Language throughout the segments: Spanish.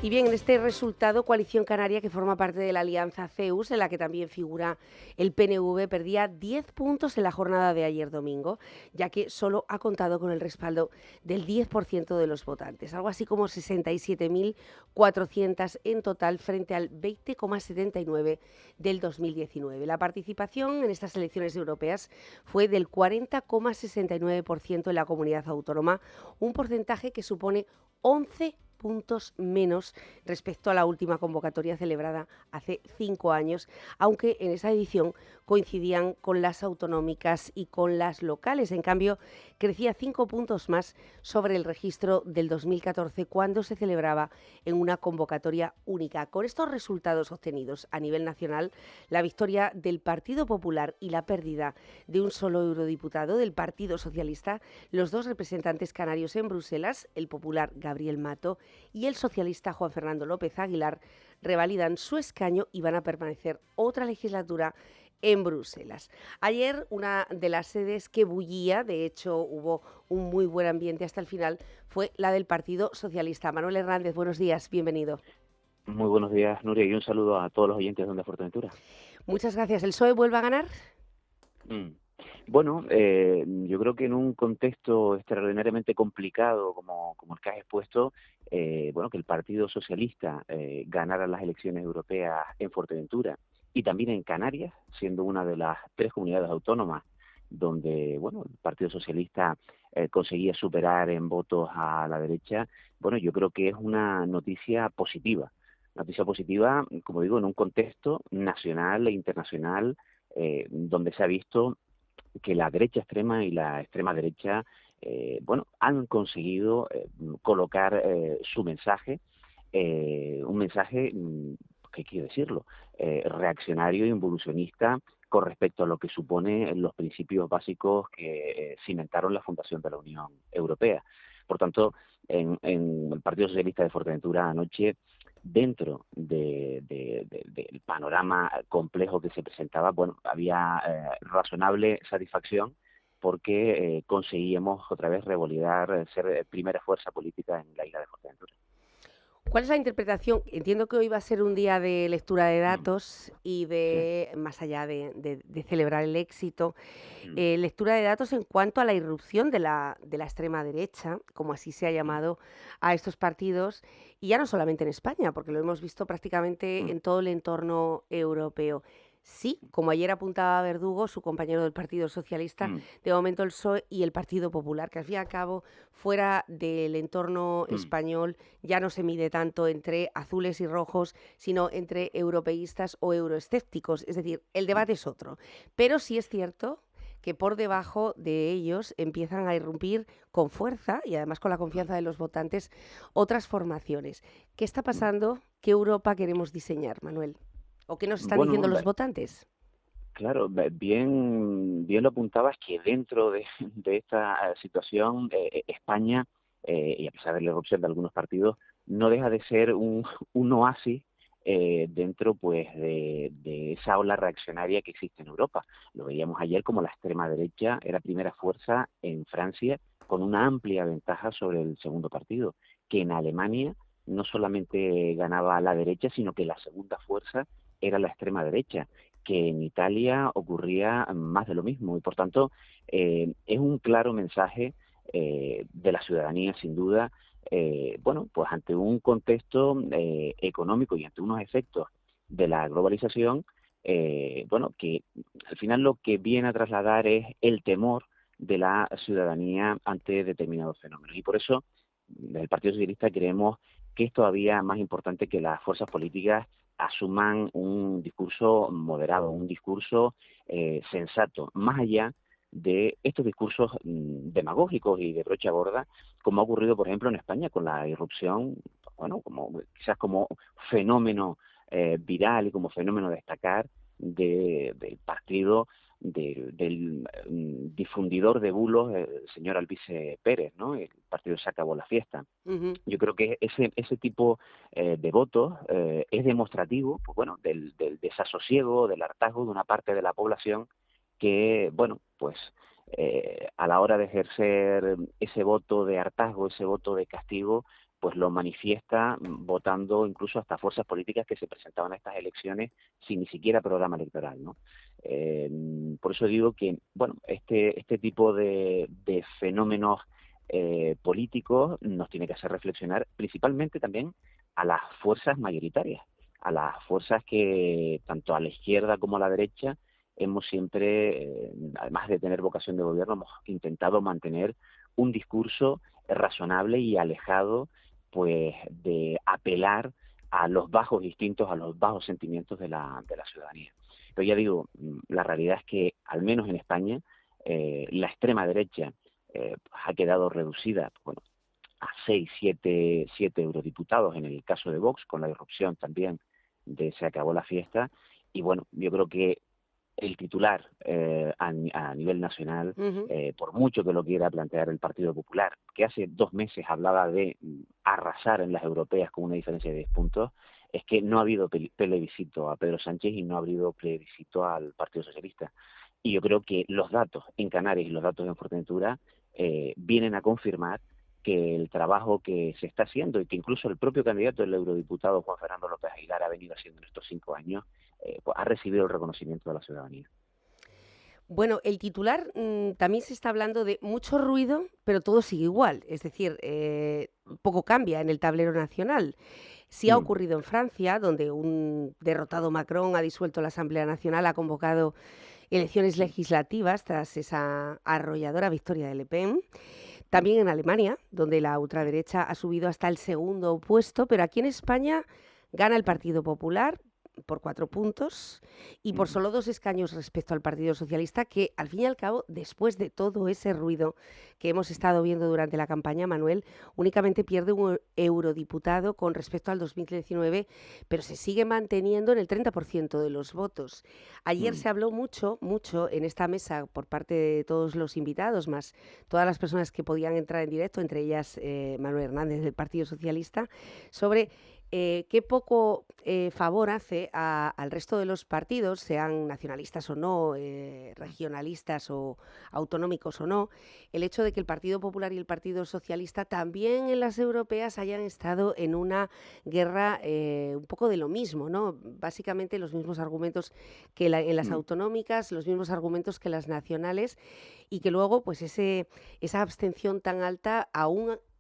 Y bien, en este resultado, Coalición Canaria, que forma parte de la alianza CEUS, en la que también figura el PNV, perdía 10 puntos en la jornada de ayer domingo, ya que solo ha contado con el respaldo del 10% de los votantes, algo así como 67.400 en total frente al 20,79 del 2019. La participación en estas elecciones europeas fue del 40,69% en la comunidad autónoma, un porcentaje que supone 11 puntos menos respecto a la última convocatoria celebrada hace 5 años, aunque en esa edición coincidían con las autonómicas y con las locales. En cambio, crecía 5 puntos más sobre el registro del 2014, cuando se celebraba en una convocatoria única. Con estos resultados obtenidos a nivel nacional, la victoria del Partido Popular y la pérdida de un solo eurodiputado del Partido Socialista, los dos representantes canarios en Bruselas, el popular Gabriel Mato y el socialista Juan Fernando López Aguilar, revalidan su escaño y van a permanecer otra legislatura en Bruselas. Ayer una de las sedes que bullía, de hecho hubo un muy buen ambiente hasta el final, fue la del Partido Socialista. Manuel Hernández, buenos días, bienvenido. Muy buenos días, Nuria, y un saludo a todos los oyentes de Onda Fuerteventura. Muchas gracias. ¿El PSOE vuelve a ganar? Mm. Bueno, yo creo que en un contexto extraordinariamente complicado como el que has expuesto, bueno, que el Partido Socialista ganara las elecciones europeas en Fuerteventura y también en Canarias, siendo una de las 3 comunidades autónomas donde, bueno, el Partido Socialista conseguía superar en votos a la derecha, bueno, yo creo que es una noticia positiva. Noticia positiva, como digo, en un contexto nacional e internacional donde se ha visto que la derecha extrema y la extrema derecha, bueno, han conseguido colocar su mensaje, un mensaje, que quiero decirlo, reaccionario e involucionista con respecto a lo que supone los principios básicos que cimentaron la fundación de la Unión Europea. Por tanto, en el Partido Socialista de Fuerteventura anoche, dentro del panorama complejo que se presentaba, bueno, había razonable satisfacción porque conseguíamos otra vez revalidar, ser primera fuerza política en la isla de Fuerteventura. ¿Cuál es la interpretación? Entiendo que hoy va a ser un día de lectura de Mm, datos y sí. de, más allá de celebrar el éxito, Mm, lectura de datos en cuanto a la irrupción de la extrema derecha, como así se ha mm, llamado a estos partidos, y ya no solamente en España, porque lo hemos visto prácticamente mm, en todo el entorno europeo. Sí, como ayer apuntaba Verdugo, su compañero del Partido Socialista, mm, de momento el PSOE y el Partido Popular, que al fin y al cabo, fuera del entorno mm. español, ya no se mide tanto entre azules y rojos, sino entre europeístas o euroescépticos. Es decir, el Mm. debate es otro. Pero sí es cierto que por debajo de ellos empiezan a irrumpir con fuerza y además con la Mm, confianza de los votantes otras formaciones. ¿Qué está mm. pasando? ¿Qué Europa queremos diseñar, Manuel? ¿O qué nos están Bueno, diciendo los votantes? claro, bien lo apuntabas que dentro de esta situación, España, y a pesar de la erupción de algunos partidos, no deja de ser un oasis dentro pues de esa ola reaccionaria que existe en Europa. Lo veíamos ayer como la extrema derecha era primera fuerza en Francia con una amplia ventaja sobre el segundo partido, que en Alemania no solamente ganaba la derecha, sino que la segunda fuerza era la extrema derecha, que en Italia ocurría más de lo mismo y por tanto es un claro mensaje de la ciudadanía sin duda, bueno, pues ante un contexto económico y ante unos efectos de la globalización, bueno, que al final lo que viene a trasladar es el temor de la ciudadanía ante determinados fenómenos. Y por eso, desde el Partido Socialista creemos que es todavía más importante que las fuerzas políticas asuman un discurso moderado, un discurso sensato, más allá de estos discursos demagógicos y de brocha gorda, como ha ocurrido, por ejemplo, en España con la irrupción, bueno, como quizás como fenómeno viral y como fenómeno a destacar del partido del difundidor de bulos, el señor Albice Pérez, ¿no? El partido Se acabó la fiesta. Ujú. Yo creo que ese tipo de votos es demostrativo, pues bueno, del desasosiego, del hartazgo de una parte de la población que, bueno, pues a la hora de ejercer ese voto de hartazgo, ese voto de castigo, pues lo manifiesta votando incluso hasta fuerzas políticas que se presentaban a estas elecciones sin ni siquiera programa electoral, ¿no? Por eso digo que, bueno, este tipo de fenómenos políticos nos tiene que hacer reflexionar principalmente también a las fuerzas mayoritarias, a las fuerzas que tanto a la izquierda como a la derecha hemos siempre, además de tener vocación de gobierno, hemos intentado mantener un discurso razonable y alejado pues de apelar a los bajos instintos, a los bajos sentimientos de la ciudadanía. Pero ya digo, la realidad es que, al menos en España, la extrema derecha ha quedado reducida, bueno, a 7 eurodiputados en el caso de Vox, con la irrupción también de Se acabó la fiesta. Y bueno, yo creo que el titular a nivel nacional, Ujú. por mucho que lo quiera plantear el Partido Popular, que hace 2 meses hablaba de arrasar en las europeas con una diferencia de 10 puntos, es que no ha habido plebiscito a Pedro Sánchez y no ha habido plebiscito al Partido Socialista. Y yo creo que los datos en Canarias y los datos en Fuerteventura vienen a confirmar que el trabajo que se está haciendo y que incluso el propio candidato, el eurodiputado Juan Fernando López Aguilar, ha venido haciendo en estos 5 años, pues ha recibido el reconocimiento de la ciudadanía. Bueno, el titular también se está hablando de mucho ruido, pero todo sigue igual. Es decir, poco cambia en el tablero nacional. Sí ha Mm, ocurrido en Francia, donde un derrotado Macron ha disuelto la Asamblea Nacional, ha convocado elecciones mm, legislativas tras esa arrolladora victoria de Le Pen. También en Alemania, donde la ultraderecha ha subido hasta el segundo puesto, pero aquí en España gana el Partido Popular por 4 puntos y por mm, solo 2 escaños respecto al Partido Socialista, que al fin y al cabo, después de todo ese ruido que hemos estado viendo durante la campaña, Manuel, únicamente pierde un eurodiputado con respecto al 2019, pero se sigue manteniendo en el 30% de los votos. Ayer mm, se habló mucho, mucho en esta mesa por parte de todos los invitados, más todas las personas que podían entrar en directo, entre ellas Manuel Hernández del Partido Socialista, sobre qué poco favor hace al resto de los partidos, sean nacionalistas o no, regionalistas o autonómicos o no, el hecho de que el Partido Popular y el Partido Socialista también en las europeas hayan estado en una guerra un poco de lo mismo, ¿no? Básicamente los mismos argumentos que en las mm, autonómicas, los mismos argumentos que las nacionales, y que luego pues esa abstención tan alta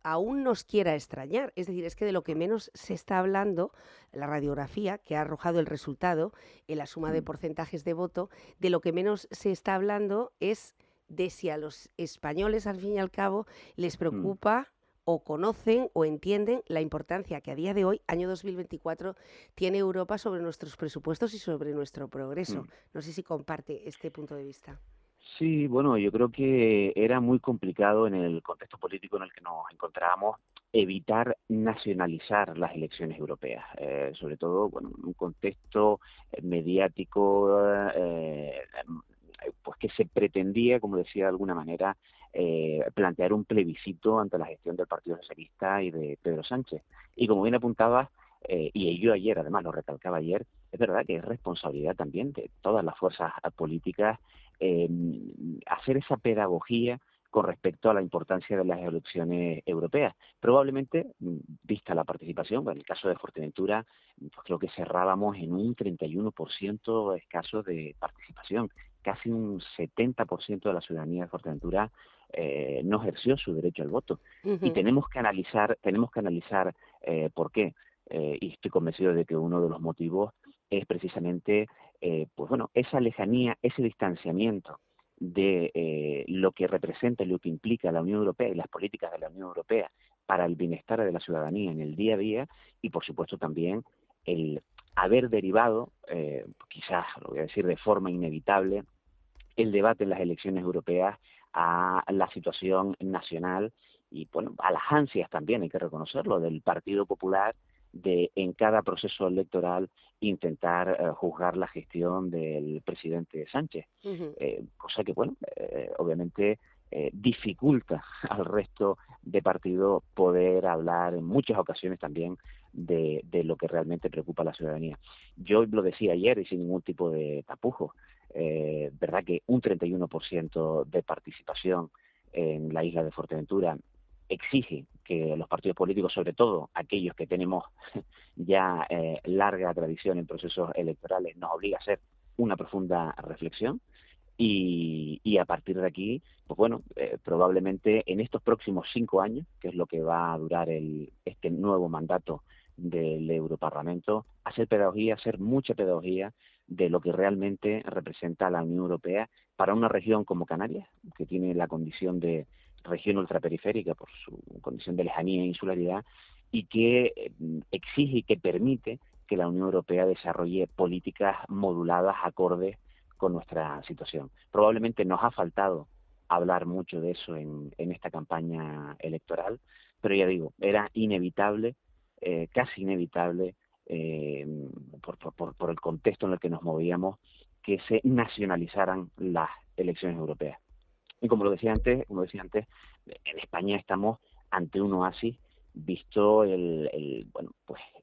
aún nos quiera extrañar. Es decir, es que de lo que menos se está hablando, la radiografía que ha arrojado el resultado en la suma de mm, porcentajes de voto, de lo que menos se está hablando es de si a los españoles, al fin y al cabo, les mm, preocupa o conocen o entienden la importancia que a día de hoy, año 2024, tiene Europa sobre nuestros presupuestos y sobre nuestro progreso. mm. No sé si comparte este punto de vista. Sí, bueno, yo creo que era muy complicado en el contexto político en el que nos encontrábamos evitar nacionalizar las elecciones europeas, sobre todo, bueno, en un contexto mediático, pues que se pretendía, como decía de alguna manera, plantear un plebiscito ante la gestión del Partido Socialista y de Pedro Sánchez. Y como bien apuntabas, y yo ayer, además lo recalcaba ayer, es verdad que es responsabilidad también de todas las fuerzas políticas eh, hacer esa pedagogía con respecto a la importancia de las elecciones europeas. Probablemente, vista la participación, en el caso de Fuerteventura, pues creo que cerrábamos en un 31% escaso de participación. Casi un 70% de la ciudadanía de Fuerteventura no ejerció su derecho al voto. Y Ujú. tenemos que analizar por qué. Y estoy convencido de que uno de los motivos es precisamente pues bueno, esa lejanía, ese distanciamiento de lo que representa y lo que implica la Unión Europea y las políticas de la Unión Europea para el bienestar de la ciudadanía en el día a día y, por supuesto, también el haber derivado, quizás lo voy a decir de forma inevitable, el debate en las elecciones europeas a la situación nacional y bueno, a las ansias también, hay que reconocerlo, del Partido Popular de en cada proceso electoral intentar juzgar la gestión del presidente Sánchez, Ujú. cosa que bueno, obviamente dificulta al resto de partidos poder hablar en muchas ocasiones también de lo que realmente preocupa a la ciudadanía. Yo lo decía ayer y sin ningún tipo de tapujo, verdad que un 31% de participación en la isla de Fuerteventura exige que los partidos políticos, sobre todo aquellos que tenemos ya larga tradición en procesos electorales, nos obliga a hacer una profunda reflexión y a partir de aquí, pues bueno, probablemente en estos próximos 5 años, que es lo que va a durar este nuevo mandato del Europarlamento, hacer pedagogía, hacer mucha pedagogía de lo que realmente representa la Unión Europea para una región como Canarias, que tiene la condición de región ultraperiférica por su condición de lejanía e insularidad, y que exige y que permite que la Unión Europea desarrolle políticas moduladas, acordes con nuestra situación. Probablemente nos ha faltado hablar mucho de eso en esta campaña electoral, pero ya digo, era inevitable, casi inevitable, por el contexto en el que nos movíamos, que se nacionalizaran las elecciones europeas. Y como decía antes, en España estamos ante un oasis, visto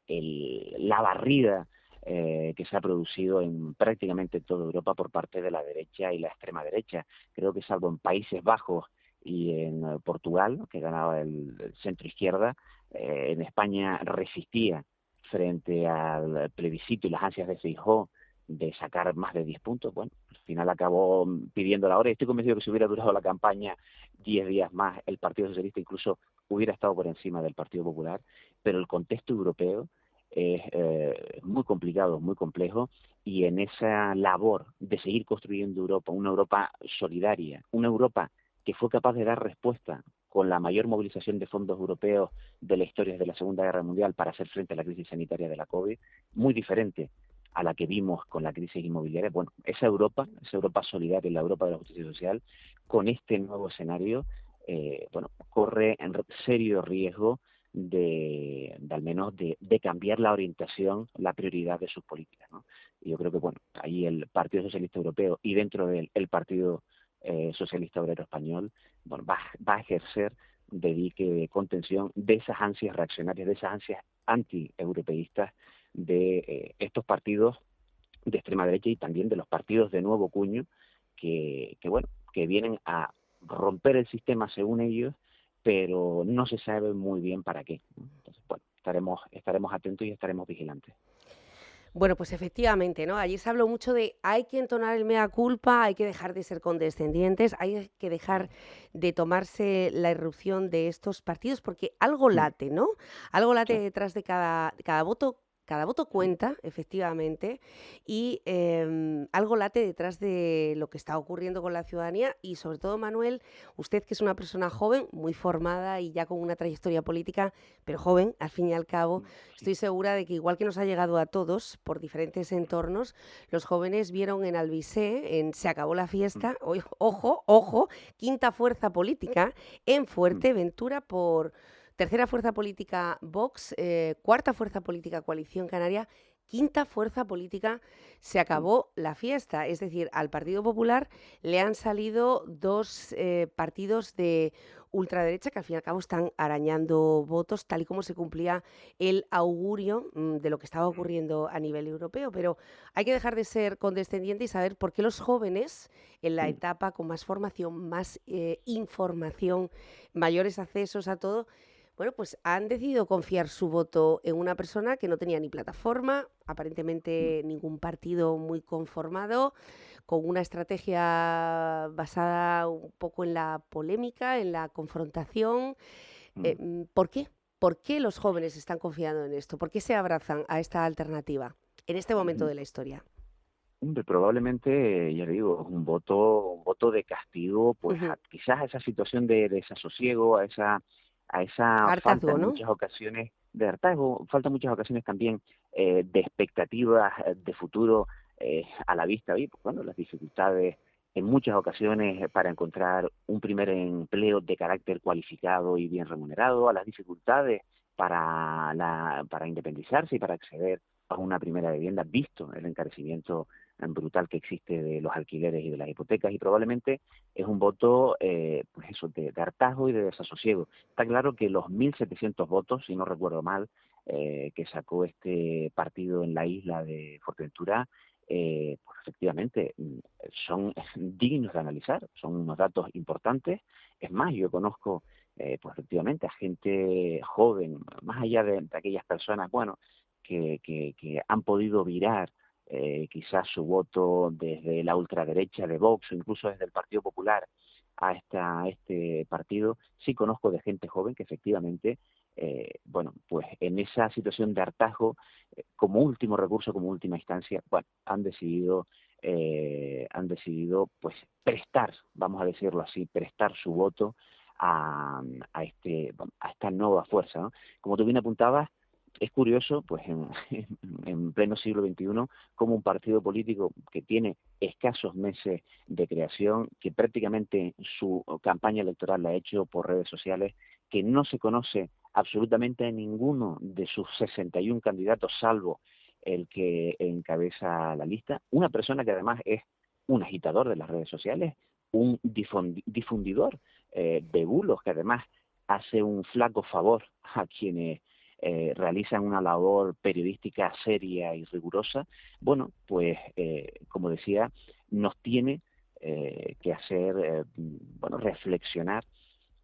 la barrida que se ha producido en prácticamente toda Europa por parte de la derecha y la extrema derecha. Creo que salvo en Países Bajos y en Portugal, que ganaba el centro izquierda, en España resistía frente al plebiscito y las ansias de Feijóo de sacar más de 10 puntos. Bueno, al final acabó pidiendo la hora y estoy convencido que si hubiera durado la campaña 10 días más, el Partido Socialista incluso hubiera estado por encima del Partido Popular, pero el contexto europeo es muy complicado, muy complejo, y en esa labor de seguir construyendo Europa, una Europa solidaria, una Europa que fue capaz de dar respuesta con la mayor movilización de fondos europeos de la historia desde la Segunda Guerra Mundial para hacer frente a la crisis sanitaria de la COVID, muy diferente a la que vimos con la crisis inmobiliaria. Bueno, esa Europa solidaria, la Europa de la justicia social, con este nuevo escenario, corre en serio riesgo al menos de cambiar la orientación, la prioridad de sus políticas, ¿no? Y yo creo que, bueno, ahí el Partido Socialista Europeo y dentro de él el Partido Socialista Obrero Español, bueno, va a ejercer de dique de contención de esas ansias reaccionarias, de esas ansias anti-europeístas de estos partidos de extrema derecha y también de los partidos de nuevo cuño que vienen a romper el sistema según ellos, pero no se sabe muy bien para qué. Entonces, bueno, estaremos atentos y estaremos vigilantes. Bueno, pues efectivamente, ¿no? Allí se habló mucho de hay que entonar el mea culpa, hay que dejar de ser condescendientes, hay que dejar de tomarse la irrupción de estos partidos, porque algo late, ¿no? Algo late Sí. detrás de cada voto. Cada voto cuenta, efectivamente, y algo late detrás de lo que está ocurriendo con la ciudadanía y sobre todo, Manuel, usted que es una persona joven, muy formada y ya con una trayectoria política, pero joven, al fin y al cabo, Sí. estoy segura de que igual que nos ha llegado a todos por diferentes entornos, los jóvenes vieron en Albisé, en Se acabó la fiesta, ojo, ojo, quinta fuerza política en Fuerteventura por tercera fuerza política Vox, cuarta fuerza política Coalición Canaria, quinta fuerza política Se acabó la fiesta. Es decir, al Partido Popular le han salido dos partidos de ultraderecha que al fin y al cabo están arañando votos, tal y como se cumplía el augurio de lo que estaba ocurriendo a nivel europeo. Pero hay que dejar de ser condescendiente y saber por qué los jóvenes, en la etapa con más formación, más información, mayores accesos a todo, bueno, pues han decidido confiar su voto en una persona que no tenía ni plataforma, aparentemente ningún partido muy conformado, con una estrategia basada un poco en la polémica, en la confrontación. ¿Por qué? ¿Por qué los jóvenes están confiando en esto? ¿Por qué se abrazan a esta alternativa en este momento de la historia? Hombre, probablemente, ya digo, un voto de castigo, pues quizás a esa situación de desasosiego, a esa falta Hartazgo, en ¿no? muchas ocasiones de hartazgo, falta en muchas ocasiones también de expectativas de futuro a la vista. Y pues, bueno, las dificultades en muchas ocasiones para encontrar un primer empleo de carácter cualificado y bien remunerado, a las dificultades para independizarse y para acceder a una primera vivienda, visto el encarecimiento brutal que existe de los alquileres y de las hipotecas, y probablemente es un voto pues eso, de hartazgo y de desasosiego. Está claro que los 1.700 votos, si no recuerdo mal, que sacó este partido en la isla de Fuerteventura, pues efectivamente son dignos de analizar, son unos datos importantes. Es más, yo conozco pues efectivamente a gente joven, más allá de aquellas personas, bueno, que han podido virar quizás su voto desde la ultraderecha de Vox o incluso desde el Partido Popular a este partido. Sí conozco de gente joven que efectivamente, bueno, pues en esa situación de hartazgo, como último recurso, como última instancia, bueno, han decidido pues prestar, vamos a decirlo así, prestar su voto a esta nueva fuerza, ¿no? Como tú bien apuntabas, es curioso, pues en pleno siglo XXI, como un partido político que tiene escasos meses de creación, que prácticamente su campaña electoral la ha hecho por redes sociales, que no se conoce absolutamente a ninguno de sus 61 candidatos, salvo el que encabeza la lista, una persona que además es un agitador de las redes sociales, un difundidor de bulos, que además hace un flaco favor a quienes realizan una labor periodística seria y rigurosa. Bueno, pues como decía, nos tiene que hacer bueno, reflexionar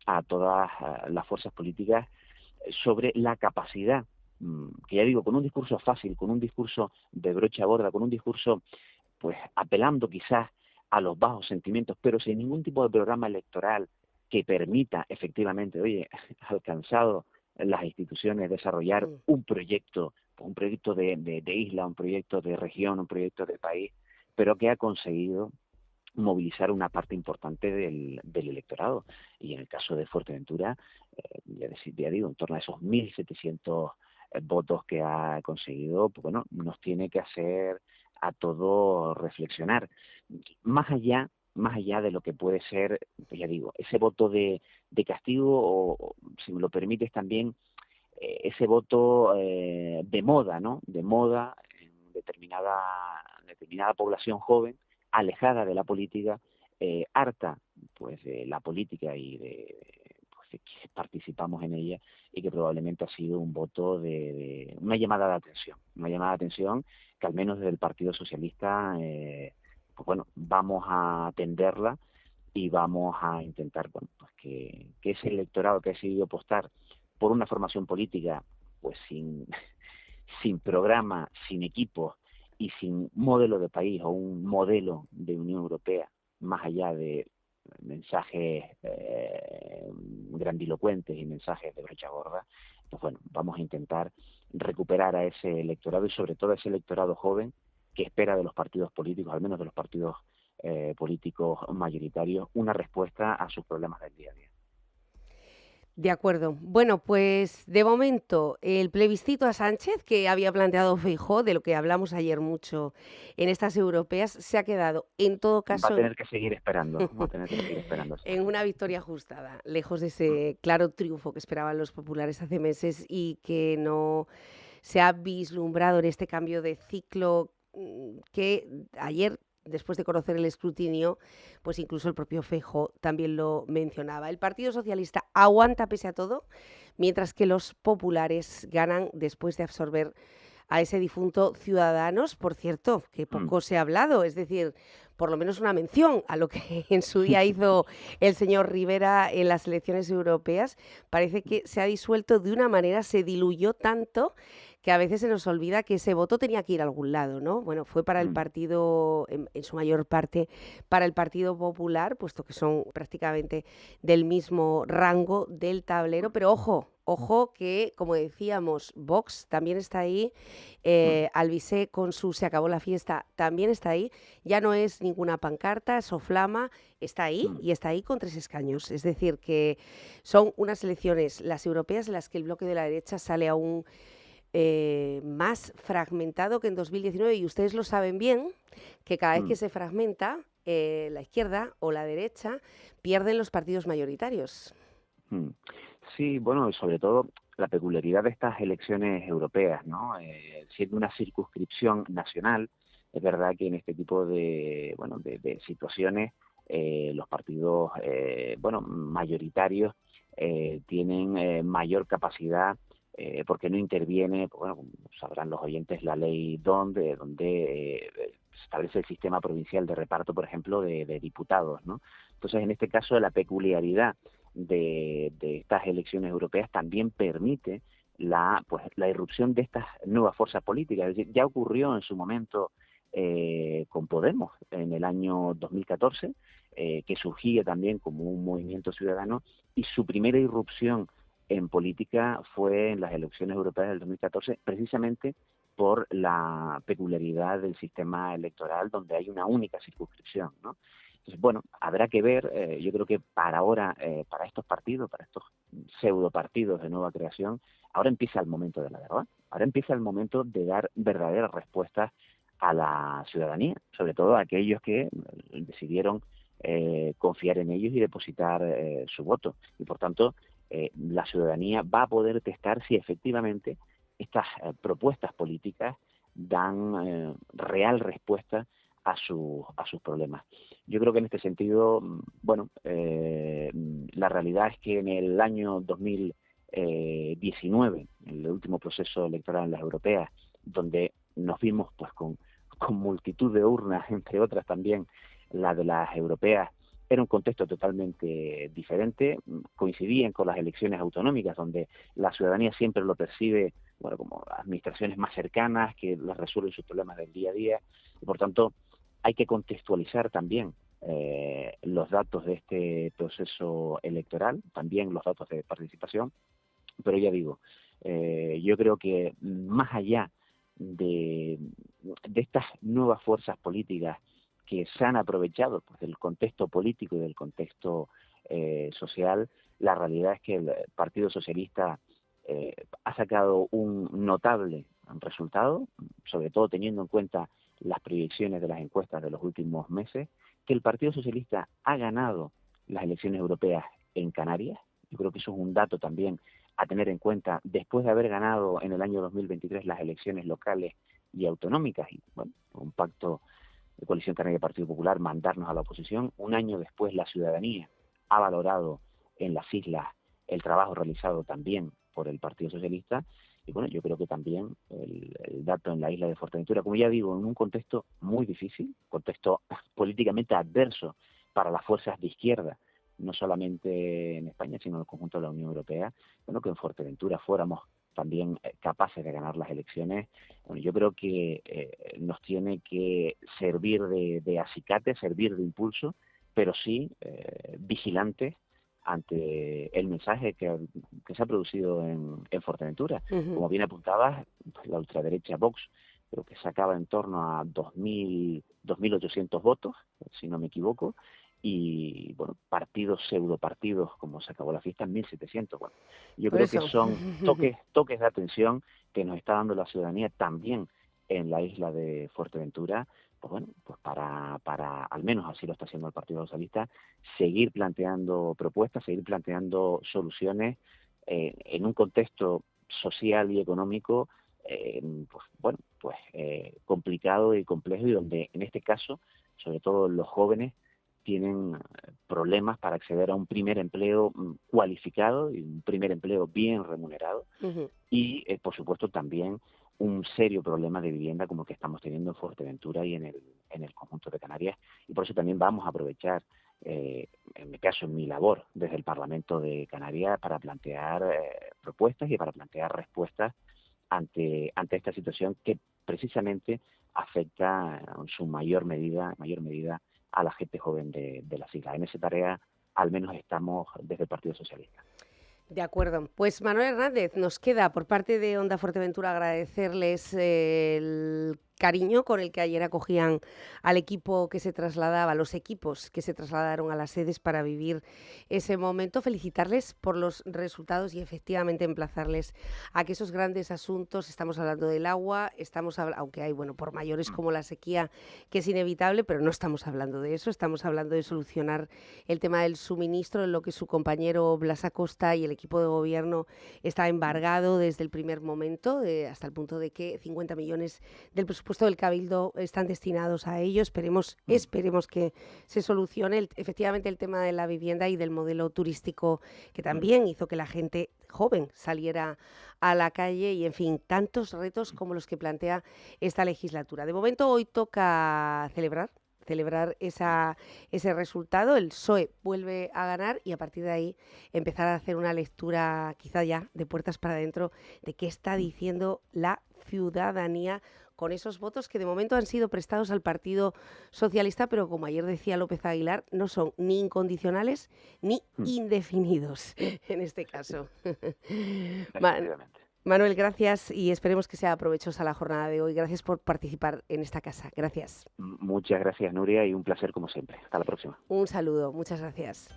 a todas las fuerzas políticas sobre la capacidad, que ya digo, con un discurso fácil, con un discurso de brocha gorda, con un discurso pues apelando quizás a los bajos sentimientos, pero sin ningún tipo de programa electoral que permita efectivamente, oye, alcanzado las instituciones desarrollar Mm. un proyecto de isla, un proyecto de región, un proyecto de país, pero que ha conseguido movilizar una parte importante del electorado. Y en el caso de Fuerteventura, ya digo, en torno a esos 1.700 votos que ha conseguido, pues bueno, nos tiene que hacer a todos reflexionar. Más allá de lo que puede ser, pues ya digo, ese voto de castigo o, si me lo permites también, ese voto de moda, ¿no? De moda en determinada población joven, alejada de la política, harta pues de la política y pues, de que participamos en ella, y que probablemente ha sido un voto de una llamada de atención que al menos desde el Partido Socialista pues bueno, vamos a atenderla y vamos a intentar, bueno, pues que ese electorado que ha decidido apostar por una formación política pues sin programa, sin equipo y sin modelo de país o un modelo de Unión Europea, más allá de mensajes grandilocuentes y mensajes de brocha gorda, pues bueno, vamos a intentar recuperar a ese electorado y sobre todo a ese electorado joven que espera de los partidos políticos, al menos de los partidos políticos mayoritarios, una respuesta a sus problemas del día a día. De acuerdo. Bueno, pues de momento el plebiscito a Sánchez que había planteado Feijóo, de lo que hablamos ayer mucho en estas europeas, se ha quedado en todo Va a caso tener que seguir esperando, va a tener que seguir esperando. en una victoria ajustada, lejos de ese claro triunfo que esperaban los populares hace meses y que no se ha vislumbrado en este cambio de ciclo que ayer, después de conocer el escrutinio, pues incluso el propio Feijóo también lo mencionaba. El Partido Socialista aguanta pese a todo, mientras que los populares ganan después de absorber a ese difunto Ciudadanos, por cierto, que poco se ha hablado, es decir, por lo menos una mención a lo que en su día hizo el señor Rivera en las elecciones europeas. Parece que se ha disuelto de una manera, se diluyó tanto que a veces se nos olvida que ese voto tenía que ir a algún lado, ¿no? Bueno, fue para el partido, en su mayor parte, para el Partido Popular, puesto que son prácticamente del mismo rango del tablero, pero ojo que, como decíamos, Vox también está ahí, Alvise con su Se acabó la fiesta también está ahí, ya no es ninguna pancarta, soflama, está ahí y está ahí con 3 escaños, es decir, que son unas elecciones, las europeas, en las que el bloque de la derecha sale aún más fragmentado que en 2019 y ustedes lo saben bien, que cada vez que se fragmenta la izquierda o la derecha pierden los partidos mayoritarios. Sí, bueno, sobre todo la peculiaridad de estas elecciones europeas, ¿no? Siendo una circunscripción nacional, es verdad que en este tipo de, bueno, de situaciones los partidos, bueno, mayoritarios tienen mayor capacidad porque no interviene, pues bueno, como sabrán los oyentes, la ley donde se establece el sistema provincial de reparto, por ejemplo, de diputados, ¿no? Entonces, en este caso, la peculiaridad de estas elecciones europeas también permite la irrupción de estas nuevas fuerzas políticas. Es decir, ya ocurrió en su momento con Podemos en el año 2014, que surgía también como un movimiento ciudadano, y su primera irrupción en política fue en las elecciones europeas del 2014, precisamente por la peculiaridad del sistema electoral, donde hay una única circunscripción, ¿no? Entonces, bueno, habrá que ver, yo creo que para ahora, para estos partidos, para estos pseudo partidos de nueva creación, ahora empieza el momento de la verdad, ahora empieza el momento de dar verdaderas respuestas a la ciudadanía, sobre todo a aquellos que decidieron confiar en ellos y depositar su voto. Y por tanto, la ciudadanía va a poder testar si efectivamente estas propuestas políticas dan real respuesta a sus problemas. Yo creo que en este sentido, bueno, la realidad es que en el año 2019, en el último proceso electoral en las europeas, donde nos vimos pues con multitud de urnas, entre otras también la de las europeas, era un contexto totalmente diferente, coincidían con las elecciones autonómicas, donde la ciudadanía siempre lo percibe, bueno, como administraciones más cercanas que les resuelven sus problemas del día a día, y por tanto hay que contextualizar también los datos de este proceso electoral, también los datos de participación, pero ya digo, yo creo que más allá de estas nuevas fuerzas políticas que se han aprovechado pues, del contexto político y del contexto social, la realidad es que el Partido Socialista ha sacado un notable resultado, sobre todo teniendo en cuenta las proyecciones de las encuestas de los últimos meses, que el Partido Socialista ha ganado las elecciones europeas en Canarias. Yo creo que eso es un dato también a tener en cuenta después de haber ganado en el año 2023 las elecciones locales y autonómicas y bueno, un pacto de Coalición Canaria Partido Popular mandarnos a la oposición. Un año después la ciudadanía ha valorado en las islas el trabajo realizado también por el Partido Socialista y bueno, yo creo que también el dato en la isla de Fuerteventura, como ya digo, en un contexto muy difícil, contexto políticamente adverso para las fuerzas de izquierda, no solamente en España, sino en el conjunto de la Unión Europea, bueno, que en Fuerteventura fuéramos también capaces de ganar las elecciones, bueno, yo creo que nos tiene que servir de acicate, servir de impulso, pero sí vigilantes ante el mensaje que se ha producido en Fuerteventura. Como bien apuntabas, pues, la ultraderecha Vox creo que sacaba en torno a 2.800 votos, si no me equivoco, y bueno, pseudo partidos, como se acabó la fiesta, 1.700. Bueno, yo Por creo que eso. son toques de atención que nos está dando la ciudadanía también en la isla de Fuerteventura, pues bueno, pues para al menos así lo está haciendo el Partido Socialista, seguir planteando propuestas, seguir planteando soluciones en un contexto social y económico pues bueno, pues complicado y complejo, y donde en este caso, sobre todo los jóvenes, tienen problemas para acceder a un primer empleo cualificado y un primer empleo bien remunerado y, por supuesto, también un serio problema de vivienda como el que estamos teniendo en Fuerteventura y en el conjunto de Canarias. Y por eso también vamos a aprovechar, en mi caso, en mi labor desde el Parlamento de Canarias, para plantear propuestas y para plantear respuestas ante esta situación que precisamente afecta en su mayor medida a la gente joven de las islas. En esa tarea al menos estamos desde el Partido Socialista. De acuerdo. Pues Manuel Hernández, nos queda por parte de Onda Fuerteventura agradecerles el cariño con el que ayer acogían al equipo que se trasladaba, los equipos que se trasladaron a las sedes para vivir ese momento, felicitarles por los resultados y efectivamente emplazarles a que esos grandes asuntos, estamos hablando del agua, aunque hay, bueno, por mayores como la sequía, que es inevitable, pero no estamos hablando de eso, estamos hablando de solucionar el tema del suministro, en lo que su compañero Blas Acosta y el equipo de gobierno está embargado desde el primer momento, hasta el punto de que 50 millones del presupuesto del Cabildo están destinados a ello. Esperemos que se solucione efectivamente el tema de la vivienda y del modelo turístico, que también hizo que la gente joven saliera a la calle y, en fin, tantos retos como los que plantea esta legislatura. De momento, hoy toca celebrar celebrar ese resultado. El PSOE vuelve a ganar y a partir de ahí empezar a hacer una lectura quizá ya de puertas para adentro de qué está diciendo la ciudadanía con esos votos que de momento han sido prestados al Partido Socialista, pero como ayer decía López Aguilar, no son ni incondicionales ni indefinidos en este caso. Manuel, gracias y esperemos que sea provechosa la jornada de hoy. Gracias por participar en esta casa. Gracias. Muchas gracias, Nuria, y un placer como siempre. Hasta la próxima. Un saludo. Muchas gracias.